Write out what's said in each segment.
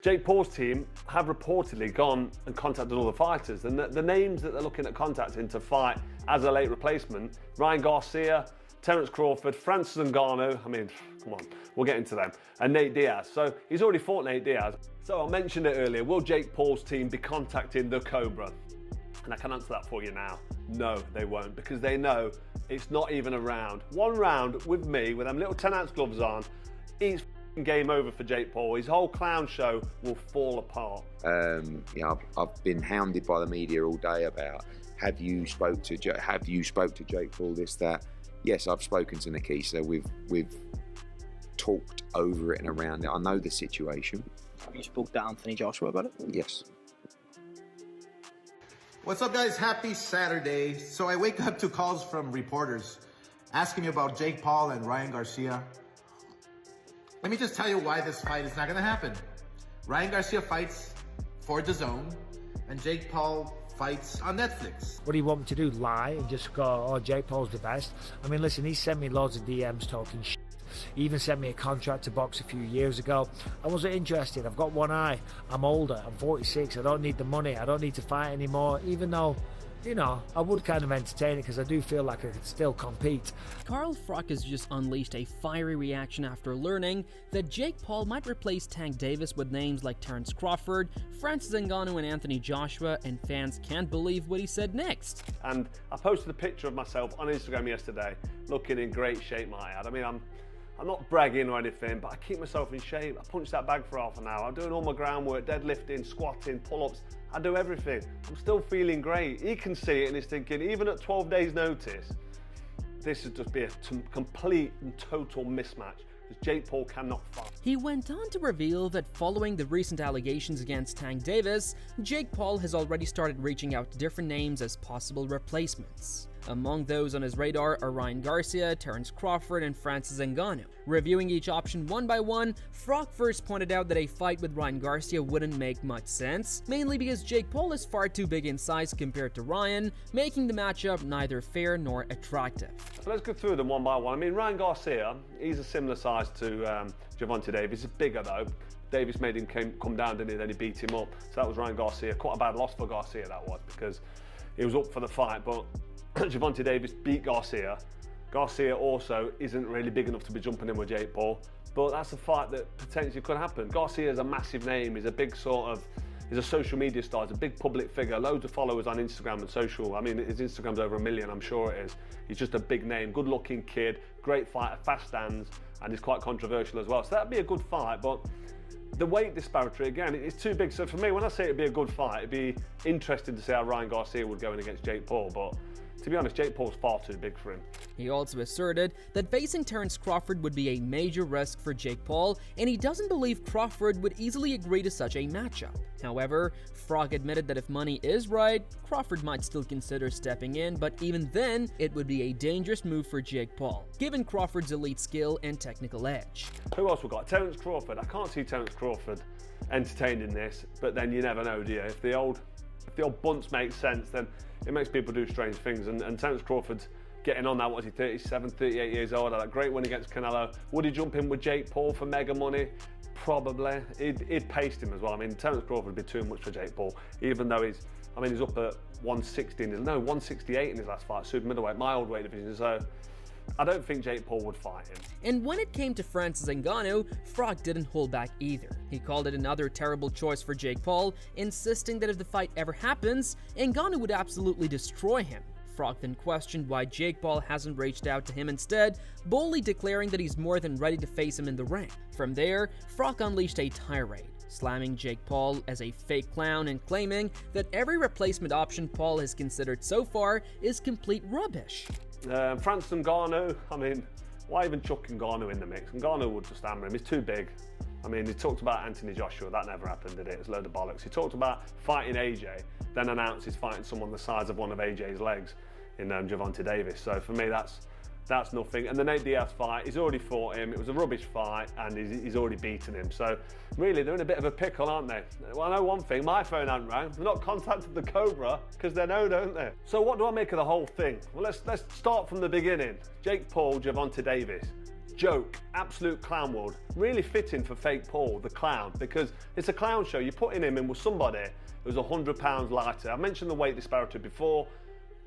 Jake Paul's team have reportedly gone and contacted all the fighters, and the names that they're looking at contacting to fight as a late replacement: Ryan Garcia, Terence Crawford, Francis Ngannou, I mean, come on, we'll get into them, and Nate Diaz. So he's already fought Nate Diaz. So I mentioned it earlier, will Jake Paul's team be contacting the Cobra? And I can answer that for you now. No, they won't, because they know it's not even a round. One round with me, with them little 10-ounce gloves on, it's game over for Jake Paul. His whole clown show will fall apart. I've been hounded by the media all day about, have you spoke to Jake Paul, this, that. Yes, I've spoken to Nikisa. We've talked over it and around it. I know the situation. Have you spoke to Anthony Joshua about it? Yes. What's up, guys? Happy Saturday. So I wake up to calls from reporters asking me about Jake Paul and Ryan Garcia. Let me just tell you why this fight is not going to happen. Ryan Garcia fights for DAZN, and Jake Paul fights on Netflix. What do you want me to do? Lie and just go, oh, Jake Paul's the best? I mean, listen, he sent me loads of DMs talking shit. He even sent me a contract to box a few years ago. I wasn't interested. I've got one eye. I'm older. I'm 46. I don't need the money. I don't need to fight anymore, even though, you know, I would kind of entertain it because I do feel like I could still compete. Carl Froch has just unleashed a fiery reaction after learning that Jake Paul might replace Tank Davis with names like Terence Crawford, Francis Ngannou and Anthony Joshua, and fans can't believe what he said next. And I posted a picture of myself on Instagram yesterday, looking in great shape, might I add. I mean, I'm not bragging or anything, but I keep myself in shape. I punch that bag for half an hour. I'm doing all my groundwork, deadlifting, squatting, pull-ups. I do everything. I'm still feeling great. He can see it and he's thinking, even at 12 days notice, this would just be a complete and total mismatch, because Jake Paul cannot fight. He went on to reveal that following the recent allegations against Tank Davis, Jake Paul has already started reaching out to different names as possible replacements. Among those on his radar are Ryan Garcia, Terence Crawford, and Francis Ngannou. Reviewing each option one by one, Froch first pointed out that a fight with Ryan Garcia wouldn't make much sense, mainly because Jake Paul is far too big in size compared to Ryan, making the matchup neither fair nor attractive. So let's go through them one by one. I mean, Ryan Garcia, he's a similar size to Gervonta Davis. He's bigger though. Davis made him come down, didn't he? Then he beat him up. So that was Ryan Garcia. Quite a bad loss for Garcia, that was, because he was up for the fight, but Gervonta Davis beat Garcia. Garcia also isn't really big enough to be jumping in with Jake Paul, but that's a fight that potentially could happen. Garcia is a massive name. He's a big he's a social media star. He's a big public figure. Loads of followers on Instagram and social. I mean, his Instagram's over 1 million, I'm sure it is. He's just a big name, good looking kid, great fighter, fast stands, and he's quite controversial as well. So that'd be a good fight, but the weight disparity, again, it's too big. So for me, when I say it'd be a good fight, it'd be interesting to see how Ryan Garcia would go in against Jake Paul, but to be honest, Jake Paul's far too big for him. He also asserted that facing Terence Crawford would be a major risk for Jake Paul, and he doesn't believe Crawford would easily agree to such a matchup. However, Froch admitted that if money is right, Crawford might still consider stepping in, but even then, it would be a dangerous move for Jake Paul, given Crawford's elite skill and technical edge. Who else we got? Terence Crawford. I can't see Terence Crawford entertaining this, but then you never know, do you? If the old bunts make sense, then it makes people do strange things, and Terence Crawford's getting on now. What is he, 37, 38 years old? Had that great win against Canelo. Would he jump in with Jake Paul for mega money? Probably. He'd paced him as well. I mean, Terence Crawford would be too much for Jake Paul, even though he's up at 168 in his last fight, super middleweight, my old weight division, so I don't think Jake Paul would fight him. And when it came to Francis Ngannou, Froch didn't hold back either. He called it another terrible choice for Jake Paul, insisting that if the fight ever happens, Ngannou would absolutely destroy him. Froch then questioned why Jake Paul hasn't reached out to him instead, boldly declaring that he's more than ready to face him in the ring. From there, Froch unleashed a tirade, slamming Jake Paul as a fake clown and claiming that every replacement option Paul has considered so far is complete rubbish. Francis Ngannou, I mean, why even chuck Ngannou in the mix? Ngannou would just hammer him, he's too big. I mean, he talked about Anthony Joshua, that never happened, did it? It's a load of bollocks. He talked about fighting AJ, then announced he's fighting someone the size of one of AJ's legs in Gervonta Davis. So for me, that's nothing. And the Nate Diaz fight, he's already fought him. It was a rubbish fight, and he's already beaten him. So really, they're in a bit of a pickle, aren't they? Well, I know one thing, my phone hasn't rang. They've not contacted the Cobra, because they know, don't they? So what do I make of the whole thing? Well, let's start from the beginning. Jake Paul, Gervonta Davis. joke, absolute clown world. Really fitting for fake Paul, the clown, because it's a clown show. You're putting him in with somebody who's 100 pounds lighter. I mentioned the weight disparity before.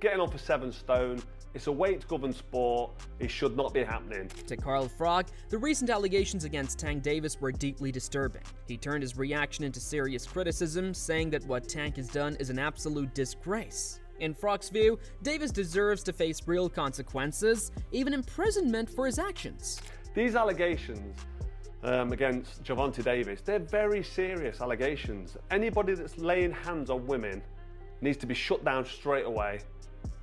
Getting on for 7 stone. It's a weight-governed sport. It should not be happening. To Carl Froch, the recent allegations against Tank Davis were deeply disturbing. He turned his reaction into serious criticism, saying that what Tank has done is an absolute disgrace. In Froch's view, Davis deserves to face real consequences, even imprisonment for his actions. These allegations against Gervonta Davis, they're very serious allegations. Anybody that's laying hands on women needs to be shut down straight away.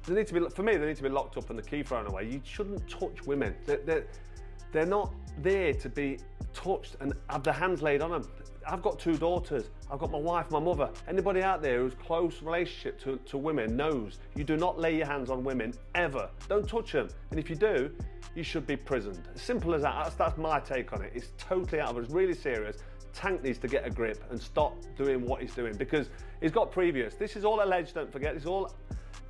They need to be, for me, they need to be locked up and the key thrown away. You shouldn't touch women. They're not there to be touched and have their hands laid on them. I've got 2 daughters. I've got my wife, my mother. Anybody out there who's close relationship to women knows you do not lay your hands on women ever. Don't touch them. And if you do, you should be prisoned. As simple as that. That's my take on it. It's totally out of it. It's really serious. Tank needs to get a grip and stop doing what he's doing because he's got previous. This is all alleged, don't forget. It's all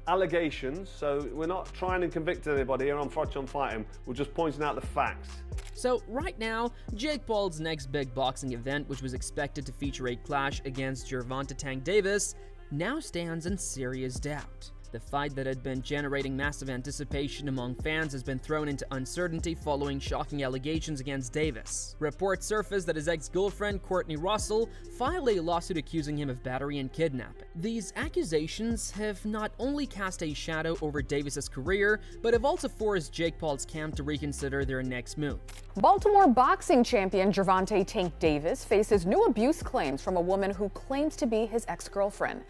allegations, so we're not trying to convict anybody here on Froch on Fighting. We're just pointing out the facts. So right now, Jake Paul's next big boxing event, which was expected to feature a clash against Gervonta Tank Davis, now stands in serious doubt. The fight that had been generating massive anticipation among fans has been thrown into uncertainty following shocking allegations against Davis. Reports surfaced that his ex-girlfriend, Courtney Russell, filed a lawsuit accusing him of battery and kidnapping. These accusations have not only cast a shadow over Davis's career, but have also forced Jake Paul's camp to reconsider their next move. Baltimore boxing champion Gervonta Tank Davis faces new abuse claims from a woman who claims to be his ex-girlfriend.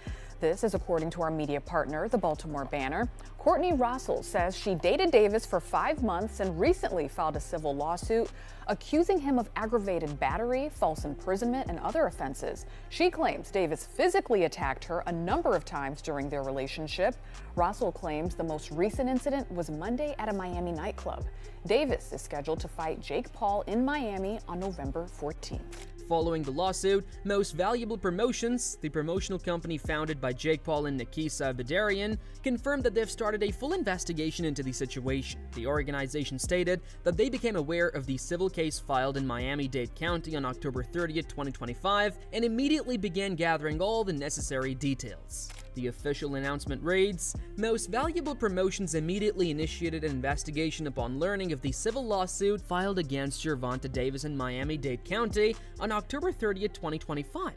This is according to our media partner, the Baltimore Banner. Courtney Russell says she dated Davis for 5 months and recently filed a civil lawsuit accusing him of aggravated battery, false imprisonment, and other offenses. She claims Davis physically attacked her a number of times during their relationship. Russell claims the most recent incident was Monday at a Miami nightclub. Davis is scheduled to fight Jake Paul in Miami on November 14th. Following the lawsuit, Most Valuable Promotions, the promotional company founded by Jake Paul and Nikisa Bedarian, confirmed that they've started a full investigation into the situation. The organization stated that they became aware of the civil case filed in Miami-Dade County on October 30th, 2025, and immediately began gathering all the necessary details. The official announcement reads, Most Valuable Promotions immediately initiated an investigation upon learning of the civil lawsuit filed against Gervonta Davis in Miami-Dade County on October 30th, 2025.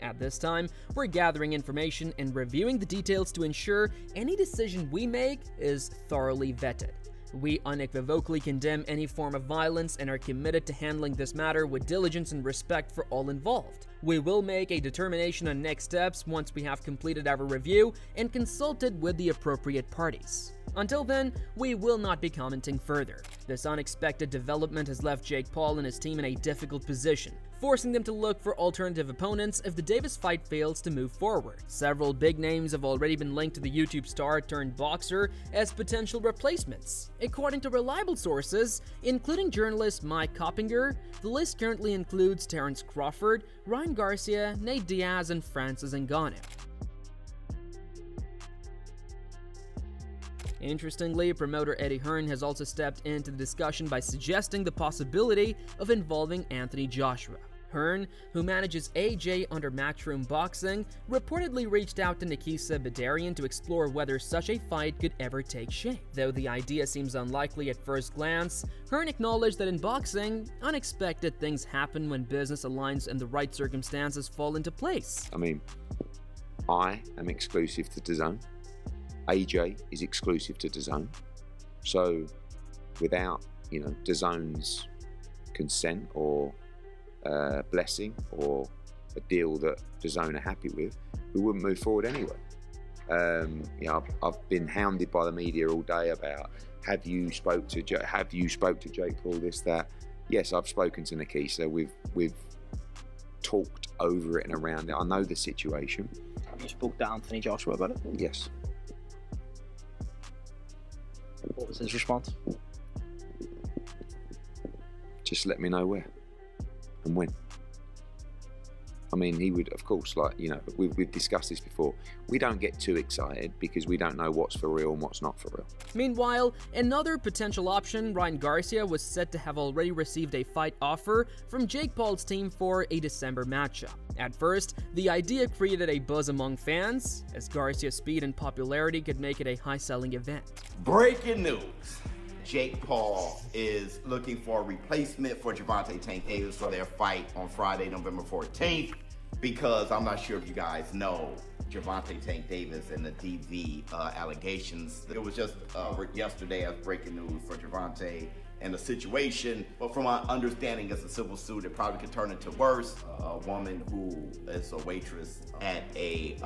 At this time, we're gathering information and reviewing the details to ensure any decision we make is thoroughly vetted. We unequivocally condemn any form of violence and are committed to handling this matter with diligence and respect for all involved. We will make a determination on next steps once we have completed our review and consulted with the appropriate parties. Until then, we will not be commenting further. This unexpected development has left Jake Paul and his team in a difficult position, forcing them to look for alternative opponents if the Davis fight fails to move forward. Several big names have already been linked to the YouTube star turned boxer as potential replacements. According to reliable sources, including journalist Mike Coppinger, the list currently includes Terence Crawford, Ryan Garcia, Nate Diaz, and Francis Ngannou. Interestingly, promoter Eddie Hearn has also stepped into the discussion by suggesting the possibility of involving Anthony Joshua. Hearn, who manages AJ under Matchroom Boxing, reportedly reached out to Nikisa Bedarian to explore whether such a fight could ever take shape. Though the idea seems unlikely at first glance, Hearn acknowledged that in boxing, unexpected things happen when business aligns and the right circumstances fall into place. I mean, I am exclusive to DAZN. AJ is exclusive to DAZN. So without, DAZN's consent or blessing or a deal that DAZN are happy with, we wouldn't move forward anyway. I've been hounded by the media all day about have you spoke to Jake Paul, this, that. Yes, I've spoken to Nikisa. We've talked over it and around it. I know the situation. Have you spoke to Anthony Joshua about it? Yes. What was his response? Just let me know where and when. I mean, he would, of course, like, you know, we've discussed this before. We don't get too excited because we don't know what's for real and what's not for real. Meanwhile, another potential option, Ryan Garcia, was said to have already received a fight offer from Jake Paul's team for a December matchup. At first, the idea created a buzz among fans, as Garcia's speed and popularity could make it a high-selling event. Breaking news. Jake Paul is looking for a replacement for Gervonta Tank Davis for their fight on Friday, November 14th, because I'm not sure if you guys know Gervonta Tank Davis and the DV allegations. It was just yesterday as breaking news for Gervonta and the situation, but from my understanding, it's a civil suit. It probably could turn into worse. A woman who is a waitress at a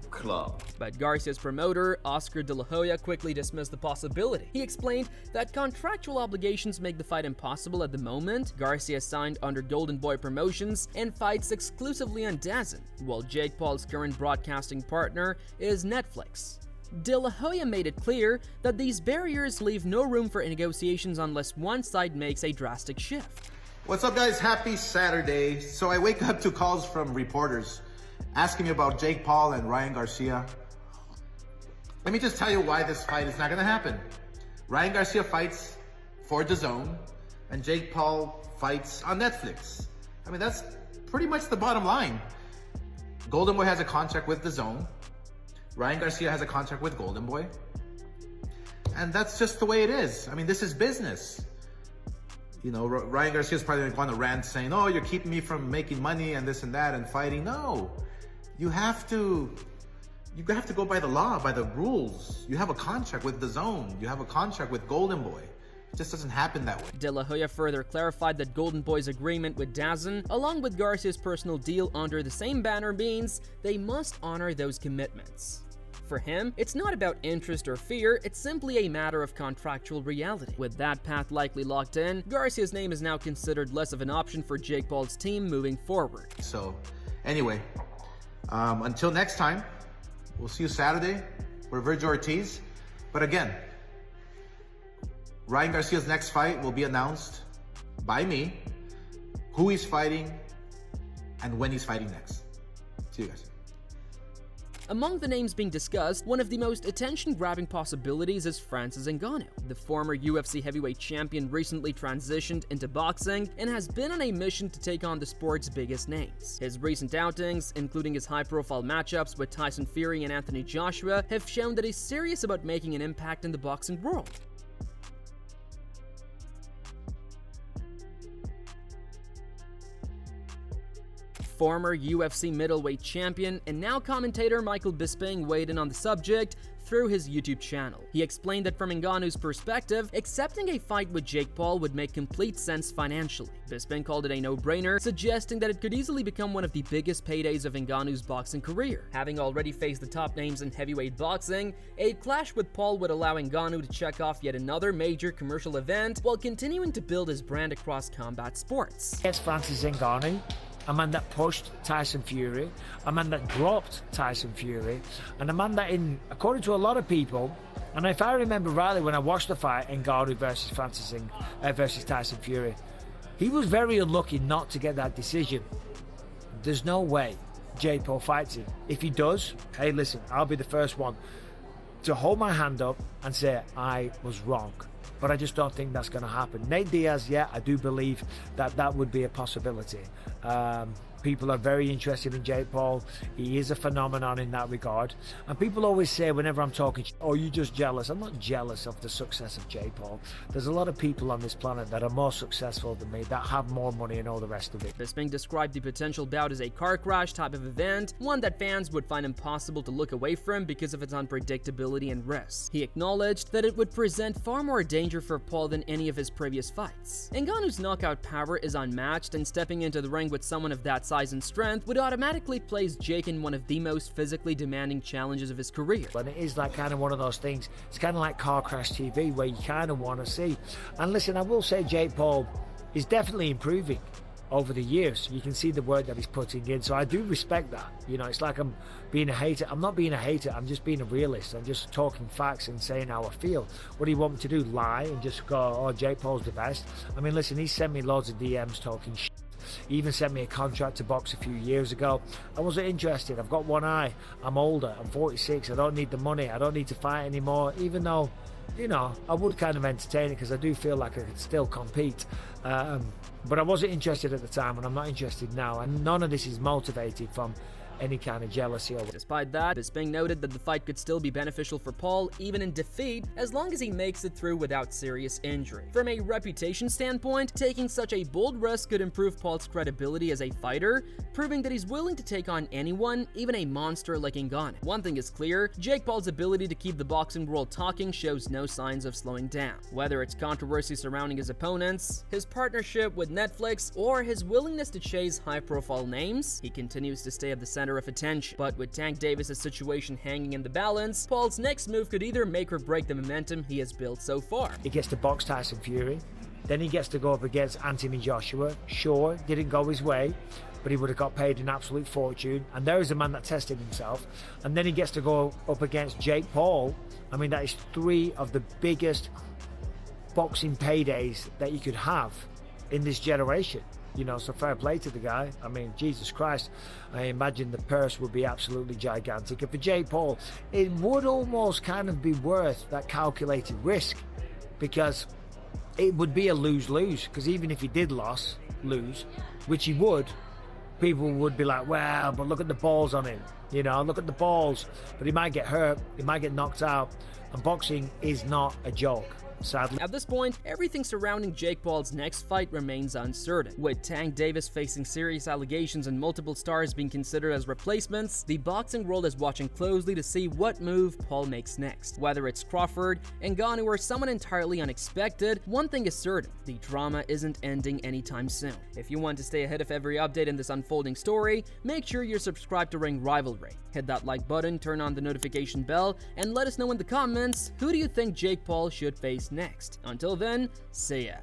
club. But Garcia's promoter, Oscar De La Hoya, quickly dismissed the possibility. He explained that contractual obligations make the fight impossible at the moment. Garcia signed under Golden Boy Promotions and fights exclusively on DAZN, while Jake Paul's current broadcasting partner is Netflix. De La Hoya made it clear that these barriers leave no room for negotiations unless one side makes a drastic shift. What's up, guys? Happy Saturday. So I wake up to calls from reporters asking me about Jake Paul and Ryan Garcia. Let me just tell you why this fight is not going to happen. Ryan Garcia fights for DAZN and Jake Paul fights on Netflix. I mean, that's pretty much the bottom line. Golden Boy has a contract with DAZN. Ryan Garcia has a contract with Golden Boy. And that's just the way it is. I mean, this is business. You know, Ryan Garcia's probably going to rant saying, oh, you're keeping me from making money and this and that and fighting. No, you have to go by the law, by the rules. You have a contract with DAZN. You have a contract with Golden Boy. It just doesn't happen that way. De La Hoya further clarified that Golden Boy's agreement with DAZN, along with Garcia's personal deal under the same banner, means they must honor those commitments. For him, it's not about interest or fear, it's simply a matter of contractual reality. With that path likely locked in, Garcia's name is now considered less of an option for Jake Paul's team moving forward. So, anyway, until next time, we'll see you Saturday for Virgil Ortiz. But again, Ryan Garcia's next fight will be announced by me, who he's fighting, and when he's fighting next. See you guys. Among the names being discussed, one of the most attention-grabbing possibilities is Francis Ngannou. The former UFC heavyweight champion recently transitioned into boxing and has been on a mission to take on the sport's biggest names. His recent outings, including his high-profile matchups with Tyson Fury and Anthony Joshua, have shown that he's serious about making an impact in the boxing world. Former UFC middleweight champion and now commentator Michael Bisping weighed in on the subject through his YouTube channel. He explained that from Ngannou's perspective, accepting a fight with Jake Paul would make complete sense financially. Bisping called it a no-brainer, suggesting that it could easily become one of the biggest paydays of Ngannou's boxing career. Having already faced the top names in heavyweight boxing, a clash with Paul would allow Ngannou to check off yet another major commercial event while continuing to build his brand across combat sports. Against Francis Ngannou, a man that pushed Tyson Fury, a man that dropped Tyson Fury, and a man that, according to a lot of people, and if I remember rightly when I watched the fight, Ngannou versus Tyson Fury, he was very unlucky not to get that decision. There's no way Jake Paul fights him. If he does, hey listen, I'll be the first one to hold my hand up and say I was wrong. But I just don't think that's going to happen. Nate Diaz, yeah, I do believe that would be a possibility. People are very interested in Jake Paul. He is a phenomenon in that regard. And people always say whenever I'm talking, oh, you're just jealous. I'm not jealous of the success of Jake Paul. There's a lot of people on this planet that are more successful than me, that have more money and all the rest of it. Bisping described the potential bout as a car crash type of event, one that fans would find impossible to look away from because of its unpredictability and risks. He acknowledged that it would present far more danger for Paul than any of his previous fights. Ngannou's knockout power is unmatched, and stepping into the ring with someone of that size and strength would automatically place Jake in one of the most physically demanding challenges of his career. And it is like kind of one of those things, it's kind of like car crash TV where you kind of want to see. And listen, I will say Jake Paul is definitely improving over the years. You can see the work that he's putting in, so I do respect that. You know, it's like I'm being a hater. I'm not being a hater, I'm just being a realist. I'm just talking facts and saying how I feel. What do you want me to do, lie and just go, oh, Jake Paul's the best? I mean, listen, he sent me loads of DMs talking shit. He even sent me a contract to box a few years ago. I wasn't interested. I've got one eye. I'm older. I'm 46. I don't need the money. I don't need to fight anymore, even though, you know, I would kind of entertain it because I do feel like I could still compete. But I wasn't interested at the time, and I'm not interested now. And none of this is motivated from any kind of jealousy. Despite that, Bisping noted that the fight could still be beneficial for Paul even in defeat, as long as he makes it through without serious injury. From a reputation standpoint, taking such a bold risk could improve Paul's credibility as a fighter, proving that he's willing to take on anyone, even a monster like Ngannou. One thing is clear, Jake Paul's ability to keep the boxing world talking shows no signs of slowing down. Whether it's controversy surrounding his opponents, his partnership with Netflix, or his willingness to chase high-profile names, he continues to stay at the center of attention. But with Tank Davis' situation hanging in the balance, Paul's next move could either make or break the momentum he has built so far. He gets to box Tyson Fury, then he gets to go up against Anthony Joshua. Sure, didn't go his way, but he would have got paid an absolute fortune, and there is a man that tested himself. And then he gets to go up against Jake Paul. I mean, that is three of the biggest boxing paydays that you could have in this generation. You know, so fair play to the guy. I mean, Jesus Christ, I imagine the purse would be absolutely gigantic. And for Jake Paul, it would almost kind of be worth that calculated risk, because it would be a lose-lose. Because even if he did lose, which he would, people would be like, well, but look at the balls on him. You know, look at the balls. But he might get hurt, he might get knocked out. And boxing is not a joke. Sadly. At this point, everything surrounding Jake Paul's next fight remains uncertain. With Tank Davis facing serious allegations and multiple stars being considered as replacements, the boxing world is watching closely to see what move Paul makes next. Whether it's Crawford, Ngannou, or someone entirely unexpected, one thing is certain: the drama isn't ending anytime soon. If you want to stay ahead of every update in this unfolding story, make sure you're subscribed to Ring Rivalry. Hit that like button, turn on the notification bell, and let us know in the comments, who do you think Jake Paul should face next? Until then, see ya.